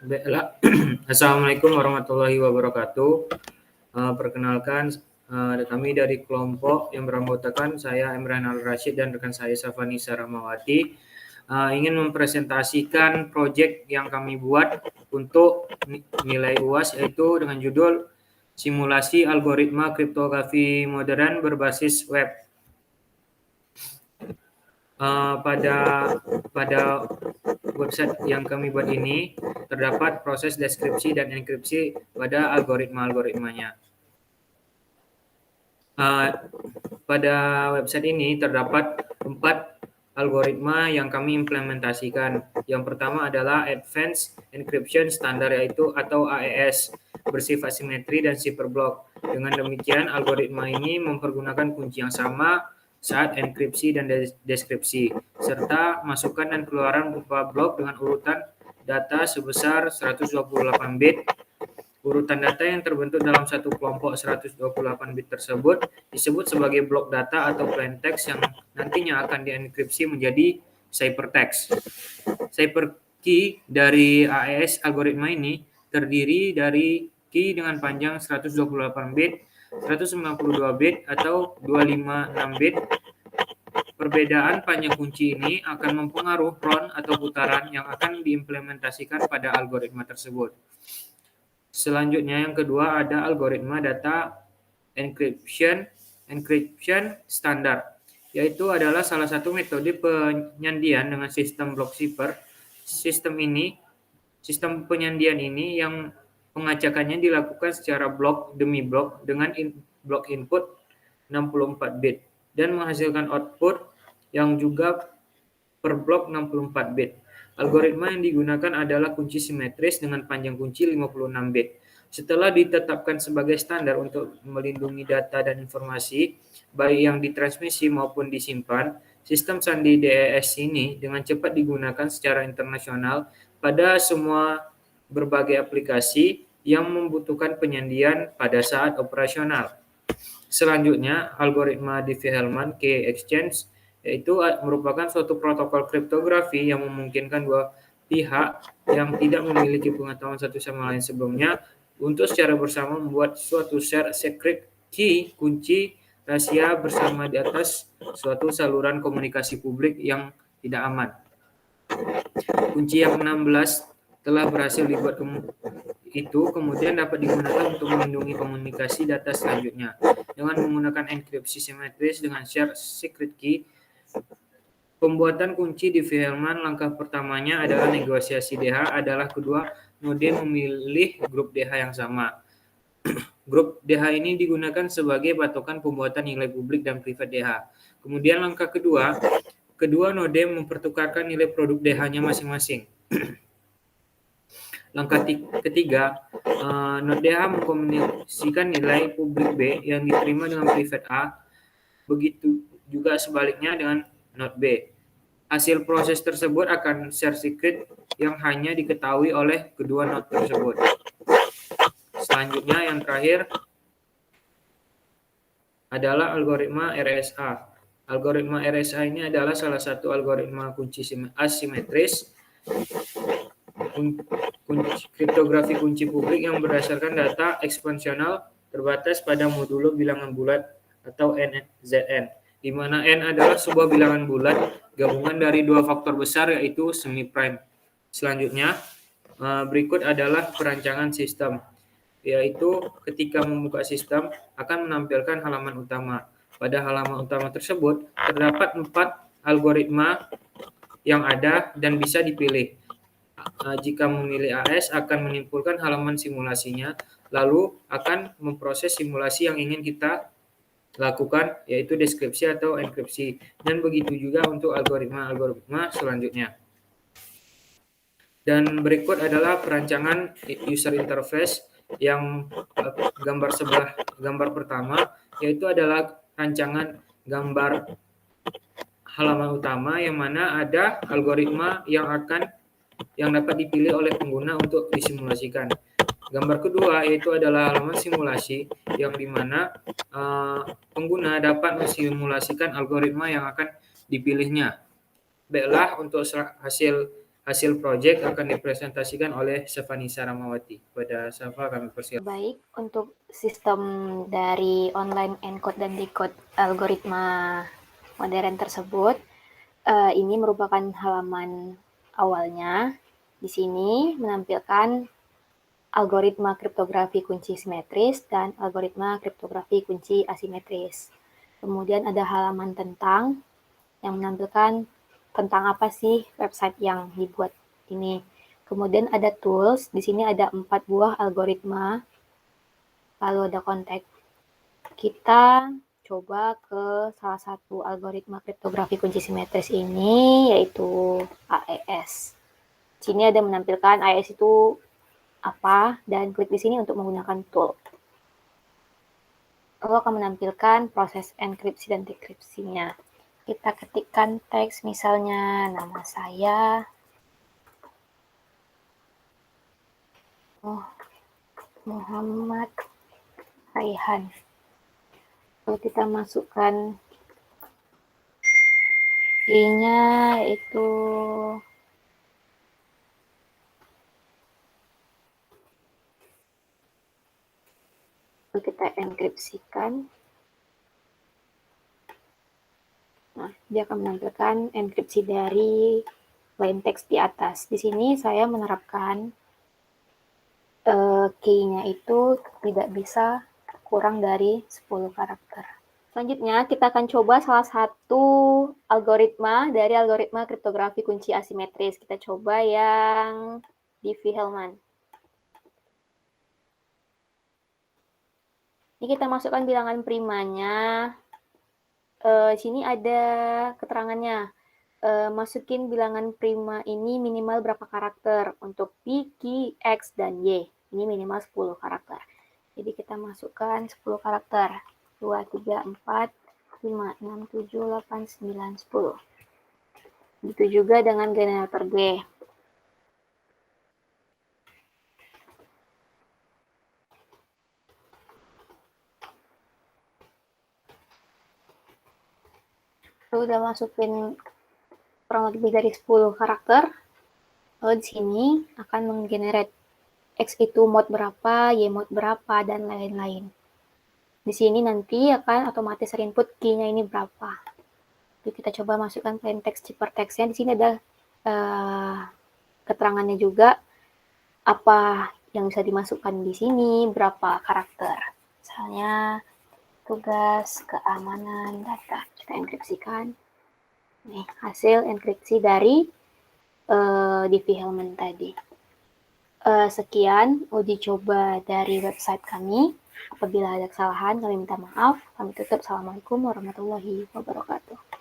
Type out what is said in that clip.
Baiklah. Assalamualaikum warahmatullahi wabarakatuh. Perkenalkan, kami dari kelompok yang beranggotakan saya Emran Al-Rashid dan rekan saya Safanisa Rahmawati ingin mempresentasikan proyek yang kami buat untuk nilai UAS, yaitu dengan judul Simulasi Algoritma Kriptografi Modern Berbasis Web. Pada website yang kami buat ini terdapat proses deskripsi dan enkripsi pada algoritma-algoritmanya. Pada website ini terdapat 4 algoritma yang kami implementasikan. Yang pertama adalah Advanced Encryption Standard, yaitu atau AES, bersifat simetri dan cipherblock. Dengan demikian, algoritma ini mempergunakan kunci yang sama saat enkripsi dan deskripsi, serta masukan dan keluaran berupa blok dengan urutan data sebesar 128 bit. Urutan data yang terbentuk dalam satu kelompok 128 bit tersebut disebut sebagai blok data atau plain text yang nantinya akan dienkripsi menjadi ciphertext. Cipher key dari AES algoritma ini terdiri dari key dengan panjang 128 bit, 192 bit, atau 256 bit. Perbedaan panjang kunci ini akan mempengaruhi ron atau putaran yang akan diimplementasikan pada algoritma tersebut. Selanjutnya yang kedua ada algoritma data encryption standar, yaitu adalah salah satu metode penyandian dengan sistem block cipher. Sistem penyandian ini yang pengacakannya dilakukan secara blok demi blok dengan blok input 64 bit dan menghasilkan output yang juga per blok 64 bit. Algoritma yang digunakan adalah kunci simetris dengan panjang kunci 56 bit. Setelah ditetapkan sebagai standar untuk melindungi data dan informasi, baik yang ditransmisi maupun disimpan, sistem sandi DES ini dengan cepat digunakan secara internasional pada semua berbagai aplikasi yang membutuhkan penyandian pada saat operasional. Selanjutnya, algoritma Diffie-Hellman K-Exchange, yaitu merupakan suatu protokol kriptografi yang memungkinkan dua pihak yang tidak memiliki pengetahuan satu sama lain sebelumnya untuk secara bersama membuat suatu share secret key, kunci rahasia bersama di atas suatu saluran komunikasi publik yang tidak aman. Kunci yang 16 telah berhasil dibuat itu kemudian dapat digunakan untuk melindungi komunikasi data selanjutnya dengan menggunakan enkripsi simetris dengan share secret key. Pembuatan kunci Diffie-Hellman, langkah pertamanya adalah negosiasi DH adalah kedua node memilih grup DH yang sama. Grup DH ini digunakan sebagai patokan pembuatan nilai publik dan privat DH. Kemudian langkah kedua node mempertukarkan nilai produk DH-nya masing-masing. Langkah ketiga, node DH mengkomunikasikan nilai publik B yang diterima dengan privat A, begitu juga sebaliknya dengan node B. Hasil proses tersebut akan share secret yang hanya diketahui oleh kedua node tersebut. Selanjutnya yang terakhir adalah algoritma RSA. Algoritma RSA ini adalah salah satu algoritma kunci asimetris kriptografi kunci publik yang berdasarkan data eksponensial terbatas pada modulo bilangan bulat atau NZN, di mana N adalah sebuah bilangan bulat gabungan dari dua faktor besar yaitu semi-prime. Selanjutnya, berikut adalah perancangan sistem, yaitu ketika membuka sistem akan menampilkan halaman utama. Pada halaman utama tersebut terdapat 4 algoritma yang ada dan bisa dipilih. Jika memilih AS akan menimbulkan halaman simulasinya, lalu akan memproses simulasi yang ingin kita lakukan, yaitu deskripsi atau enkripsi, dan begitu juga untuk algoritma selanjutnya. Dan berikut adalah perancangan user interface yang gambar pertama, yaitu adalah rancangan gambar halaman utama yang mana ada algoritma yang dapat dipilih oleh pengguna untuk disimulasikan. Gambar kedua yaitu adalah halaman simulasi yang dimana pengguna dapat mensimulasikan algoritma yang akan dipilihnya. Baiklah, untuk hasil Hasil proyek akan dipresentasikan oleh Safanisa Ramawati. Pada Safa kami persilakan. Baik, untuk sistem dari online encode dan decode algoritma modern tersebut, ini merupakan halaman awalnya. Di sini menampilkan algoritma kriptografi kunci simetris dan algoritma kriptografi kunci asimetris. Kemudian ada halaman tentang yang menampilkan tentang apa sih website yang dibuat ini. Kemudian ada tools, di sini ada 4 buah algoritma, lalu ada kontak. Kita coba ke salah satu algoritma kriptografi kunci simetris ini, yaitu AES. Di sini ada menampilkan AES itu apa, dan klik di sini untuk menggunakan tool. Lalu akan menampilkan proses enkripsi dan dekripsinya. Kita ketikkan teks, misalnya nama saya, Muhammad Raihan. Lalu kita masukkan I-nya, yaitu kita enkripsikan. Nah, dia akan menampilkan enkripsi dari plain text di atas. Di sini saya menerapkan key-nya itu tidak bisa kurang dari 10 karakter. Selanjutnya, kita akan coba salah satu algoritma dari algoritma kriptografi kunci asimetris. Kita coba yang Diffie-Hellman. Ini kita masukkan bilangan primanya. Sini ada keterangannya. Masukin bilangan prima ini minimal berapa karakter untuk P, Q, X, dan Y. Ini minimal 10 karakter. Jadi kita masukkan 10 karakter. 2, 3, 4, 5, 6, 7, 8, 9, 10. Begitu juga dengan generator G. Lalu udah masukin kurang lebih dari 10 karakter. Lalu di sini akan menggenerate X itu mode berapa, Y mode berapa, dan lain-lain. Di sini nanti akan otomatis input key-nya ini berapa. Jadi kita coba masukkan plain text hypertext-nya. Di sini ada keterangannya juga apa yang bisa dimasukkan di sini, berapa karakter. Misalnya tugas keamanan data. Kita enkripsikan. Nih, hasil enkripsi dari Diffie-Hellman tadi. Sekian uji coba dari website kami. Apabila ada kesalahan, kami minta maaf. Kami tutup. Assalamualaikum warahmatullahi wabarakatuh.